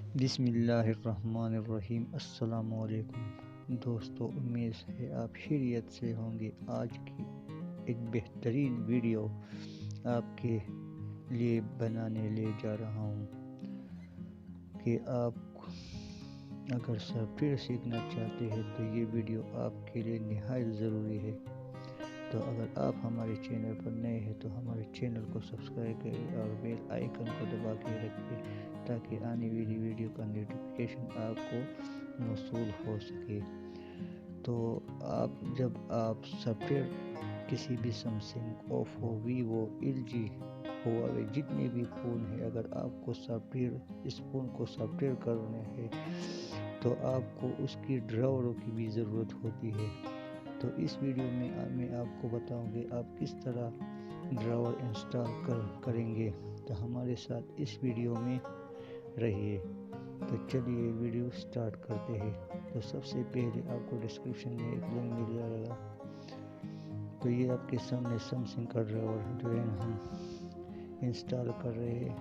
بسم اللہ الرحمن الرحیم۔ السلام علیکم دوستو، امید ہے آپ خیریت سے ہوں گے۔ آج کی ایک بہترین ویڈیو آپ کے لیے بنانے لے جا رہا ہوں کہ آپ اگر سافٹ ویئر سیکھنا چاہتے ہیں تو یہ ویڈیو آپ کے لیے نہایت ضروری ہے۔ تو اگر آپ ہمارے چینل پر نئے ہیں تو ہمارے چینل کو سبسکرائب کریں اور بیل آئیکن کو دبا کے رکھیں تاکہ آنے والی ویڈیو کا نوٹیفیکیشن آپ کو موصول ہو سکے۔ تو جب آپ سافٹ ویئر کسی بھی Samsung, Oppo, Vivo, L G, Huawei جتنے بھی فون ہیں، اگر آپ کو سافٹ ویئر اس فون کو سافٹ ویئر کرنے ہیں تو آپ کو اس کی ڈرائیوروں کی بھی ضرورت ہوتی ہے۔ تو اس ویڈیو میں میں آپ کو بتاؤں گے آپ کس طرح ڈرائیور انسٹال کریں گے۔ تو ہمارے ساتھ اس ویڈیو میں رہیے۔ تو چلیے ویڈیو سٹارٹ کرتے ہیں۔ تو سب سے پہلے آپ کو ڈسکرپشن میں ایک لنک مل جائے گا۔ تو یہ آپ کے سامنے سیمسنگ کا ڈرائیور جو ہے ہم انسٹال کر رہے ہیں۔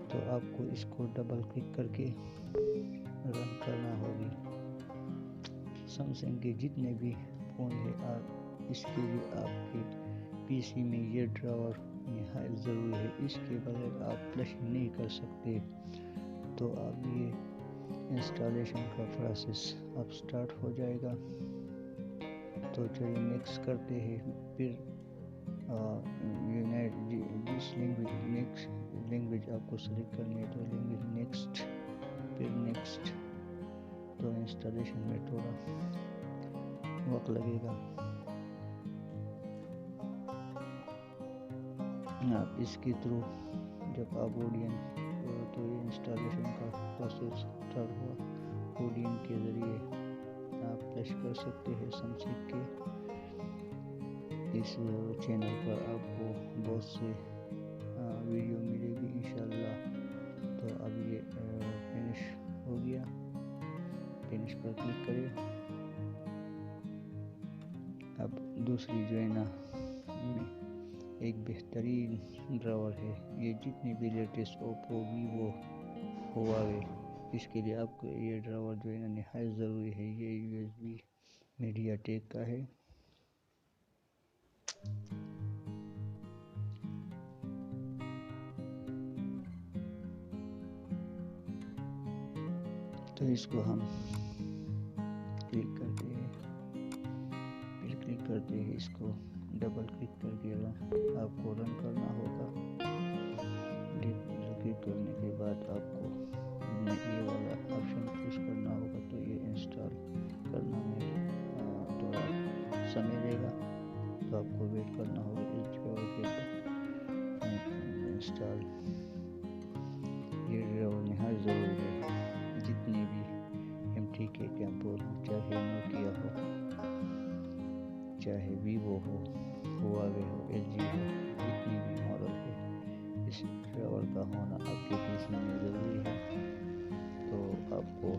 تو آپ کو اس کو ڈبل کلک کر کے رن کرنا ہوگی۔ سیمسنگ کے جتنے بھی فون ہیں، اس کے لیے آپ کے پی سی میں یہ ڈرائیور نہایت ضروری ہے۔ اس کے بغیر آپ فلش نہیں کر سکتے۔ تو اب یہ انسٹالیشن کا پروسیس اب سٹارٹ ہو جائے گا۔ تو چلیے نیکسٹ کرتے ہیں۔ پھر جس لینگویج آپ کو سلیکٹ کرنی ہے تو لینگویج نیکسٹ، پھر نیکسٹ۔ تو انسٹالیشن میں تھوڑا وقت لگے گا۔ آپ اس کے تھرو جب آپ اوڈین تو یہ انسٹالیشن کا پروسیس اسٹارٹ ہوا۔ اوڈین کے ذریعے آپ فلش کر سکتے ہیں سیمسنگ کے اس چینل پر۔ آپ کو بہت سے ویڈیو ملے گی انشاءاللہ۔ تو اب یہ فنش ہو گیا، فنش پر کلک کریں۔ اب دوسری جو ہے نا ایک بہترین ڈرائیور ہے۔ یہ جتنے بھی لیٹسٹ اوپو، ویوو، ہواوے، اس کے لیے آپ کو یہ ڈرائیور جو ہے نا نہایت ضروری ہے۔ یہ یو ایس بی میڈیا ٹیک کا ہے۔ تو اس کو ہم کلک کرتے ہیں، پھر کلک کرتے ہیں، اس کو ڈبل کلک کر کے آپ کو رن کرنا ہوگا۔ کلک کرنے کے بعد آپ کو یہ والا آپشن چوز کرنا ہوگا۔ تو یہ انسٹال کرنا میں تھوڑا سمے لے گا، تو آپ کو ویٹ کرنا ہوگا اس ڈرائیور کے انسٹال۔ یہ ڈرائیور نہایت ضروری ہے۔ جتنے بھی MTK کیمپور ہو، چاہے نوکیا ہو، چاہے ویوو ہو، ہواوے ہو، ایل جی ہو، جتنی بھی ماڈل ہے، اس ڈرائیور کا ہونا آپ کے پی سی میں ضروری ہے۔ تو آپ کو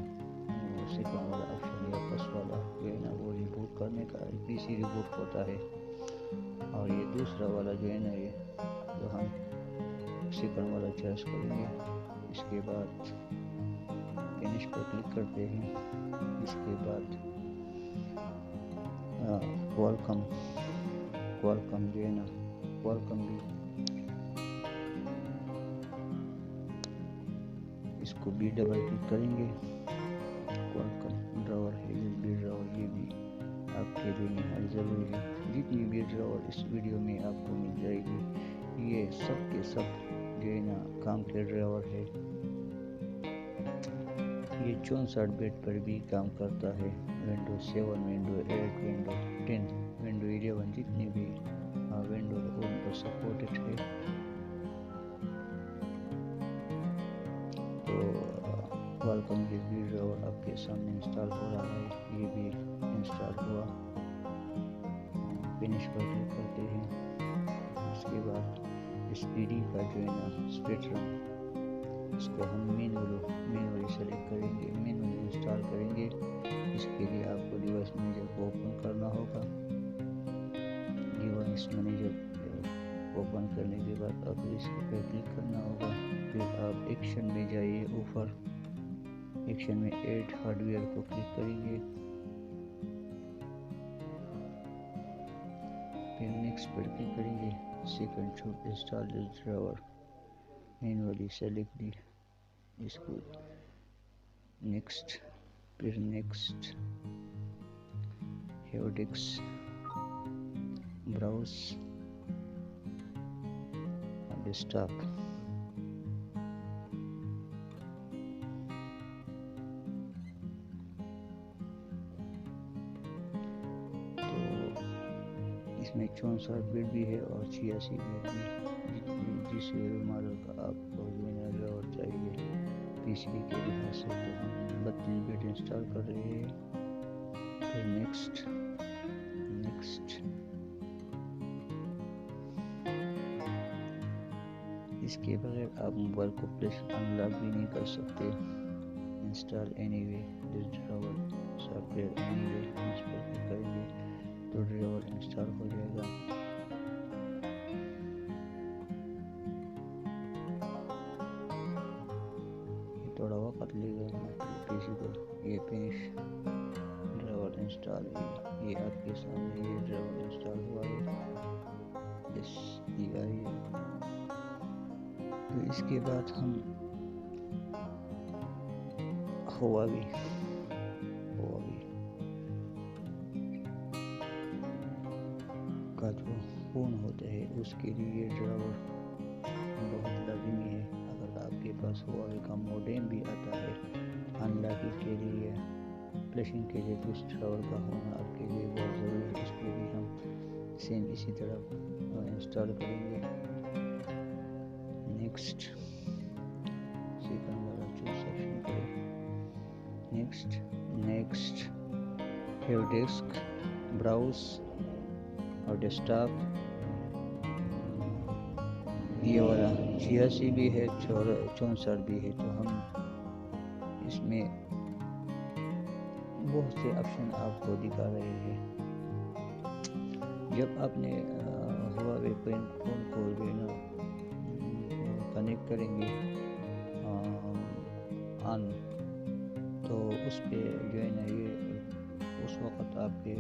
سیکنڈ والا آپشن یا فرسٹ والا جو ہے نا وہ ریبوٹ کرنے کا پی سی ریبوٹ ہوتا ہے، اور یہ دوسرا والا جو ہے نا یہ تو ہم سیکنڈ والا چوائس کریں گے۔ اس کے بعد فنش پر کلک کرتے ہیں۔ اس کے بعد کوالکم جو ہے نا کوالکم بھی اس کو بھی ڈبل کلک کریں گے۔ کوالکم ڈرائیور ہے، یو ایس بی ڈرائیور، یہ بھی آپ کے لیے نہایت ضروری ہے۔ جتنی بھی ڈرائیور اس ویڈیو میں آپ کو مل جائے گی، یہ سب کے سب جو ہے نا کام کے ڈرائیور ہے۔ یہ 64 بیٹ پر بھی کام کرتا ہے۔ ونڈوز 7، ونڈوز 8، ونڈوز 10، ونڈوز 11 جتنے بھی ونڈوز ان پر سپورٹڈ ہے۔ تو کوالکم یہ بھی ڈرائیور آپ کے سامنے انسٹال ہو رہا ہے۔ یہ بھی انسٹال ہوا۔ فنش پر کلک کرتے ہیں۔ اس کے بعد SPD کا جو ہے نا اسپیکٹرم، اس کو ہم مینولی سلیکٹ کریں گے، مینولی انسٹال کریں گے۔ اس کے لیے آپ کو ڈیوائس مینیجر کو اوپن کرنا ہوگا۔ ڈیوائس مینیجر اوپن کرنے کے بعد آپ کو اس پہ کلک کرنا ہوگا. پھر آپ ایکشن میں جائیے, اوپر ایکشن میں ایڈ ہارڈ ویئر کو کلک کریں گے. پھر نیکسٹ پر کلک کریں گے. Second to install this driver manually select the اس کو. نیکسٹ, پھر نیکسٹ ہیوڈیکس براؤز ڈیسکٹاپ. اس میں 64 بٹ بھی ہے اور 86 بٹ بھی. جس ماڈل کا آپ کو ڈرائیور چاہیے پی سی کے لحاظ سے, تو ہم 32 بٹ انسٹال کر رہے ہیں. پھر نیکسٹ. اس کے بغیر آپ موبائل کو پلیس انلاک بھی نہیں کر سکتے. Install anyway this driver software anyway, اس پر کلک کریں گے تو ڈرائیور انسٹال ہو جائے گا. یہ تھوڑا وقت لے گا پی سی کو. یہ فنش ڈرائیور انسٹال ہے. یہ آپ کے سامنے یہ ڈرائیور انسٹال ہوا ہے. اس کی آئی. تو اس کے بعد ہم ہواوی کا جو فون ہوتا ہے اس کے لیے ڈرائیور بہت لازمی ہے. اگر آپ کے پاس ہواوی کا موڈیم بھی آتا ہے انلاکنگ کے لیے, فلیشنگ کے لیے, تو اس ڈرائیور کا ہونا آپ کے لیے بہت ضروری ہے. اس کو بھی ہم سیم اسی طرح انسٹال کریں گے. نیکسٹ, سیکنڈ والا چوز سیکشن کریں. نیکسٹ ہیوڈیسک براؤز اور ڈیسکٹاپ. یہ والا 86 بھی ہے, 64 بھی ہے. تو ہم اس میں بہت سے آپشن آپ کو دکھا رہے ہیں. جب آپ نے ہواوی فون کو جو ہے نا کنیکٹ کریں گے آن, تو اس پہ جو ہے نا یہ اس وقت آپ کے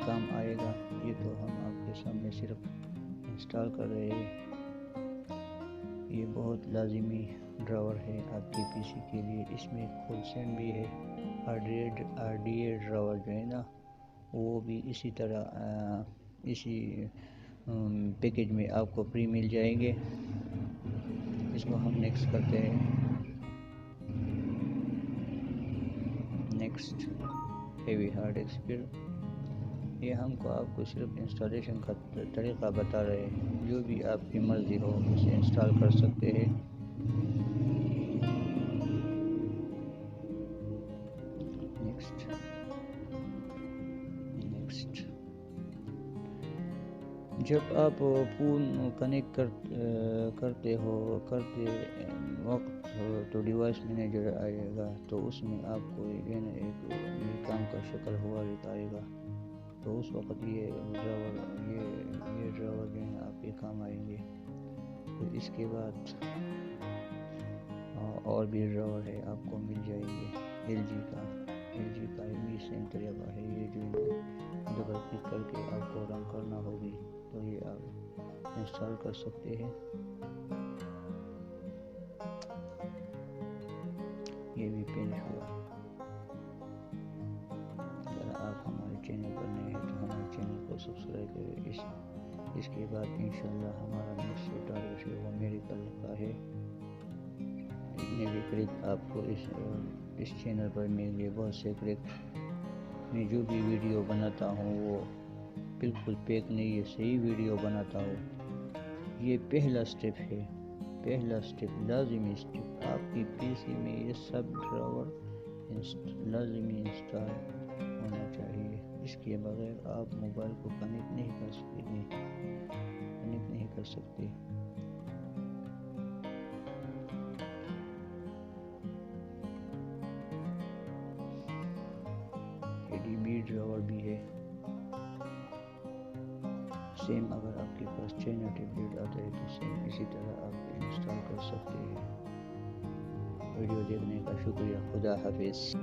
کام آئے گا. یہ تو ہم آپ کے سامنے صرف انسٹال کر رہے ہیں. یہ بہت لازمی ڈرائیور ہے آپ کی پی سی کے لیے. اس میں کولسینڈ بھی ہے. آر ڈی اے ڈرائیور جو ہے نا وہ بھی اسی طرح اسی پیکیج میں آپ کو فری مل جائیں گے. اس کو ہم نیکسٹ کرتے ہیں. Next heavy hard disk. پھر یہ ہم کو آپ کو صرف انسٹالیشن کا طریقہ بتا رہے ہیں. جو بھی آپ کی مرضی ہو اسے انسٹال کر سکتے ہیں. نیکسٹ جب آپ فون کنیکٹ کرتے وقت تو ڈیوائس مینیجر آئے گا. تو اس میں آپ کو ایک کام کا شکل ہوا آئے گا. تو اس وقت یہ ڈرائیور جو ہے آپ کے کام آئیں گے. پھر اس کے بعد اور بھی ڈرائیور ہے آپ کو مل جائیں گے. ایل جی کا بھی سیم طریقہ ہے. یہ جو ڈبل کلک کر کے آپ کو رن کرنا ہوگی تو یہ آپ انسٹال کر سکتے ہیں. یہ بھی فنش ہوا. اگر آپ ہمارے چینل پر نئے ہیں تو ہمارے چینل کو سبسکرائب کریں. اس کے بعد انشاءاللہ ہمارا نیکسٹ ٹارگیٹ ہے وہ میڈیکل کا ہے. اتنے بھی کریکٹ آپ کو اس چینل پر مل گئے. بہت سے کریکٹ میں جو بھی ویڈیو بناتا ہوں وہ بالکل پیک نہیں ہے, صحیح ویڈیو بناتا ہوں. یہ پہلا سٹیپ ہے, لازمی سٹیپ. آپ کی پی سی میں یہ سب ڈرائیور لازمی انسٹال ہونا چاہیے. اس کے بغیر آپ موبائل کو کنیکٹ نہیں کر سکتے. ADB ڈرائیور بھی ہے. سیم اگر آپ کے پاس چائنا ٹیبلیٹ آتا ہے تو سیم اسی طرح آپ انسٹال کر سکتے ہیں۔ ویڈیو دیکھنے کا شکریہ، خدا حافظ۔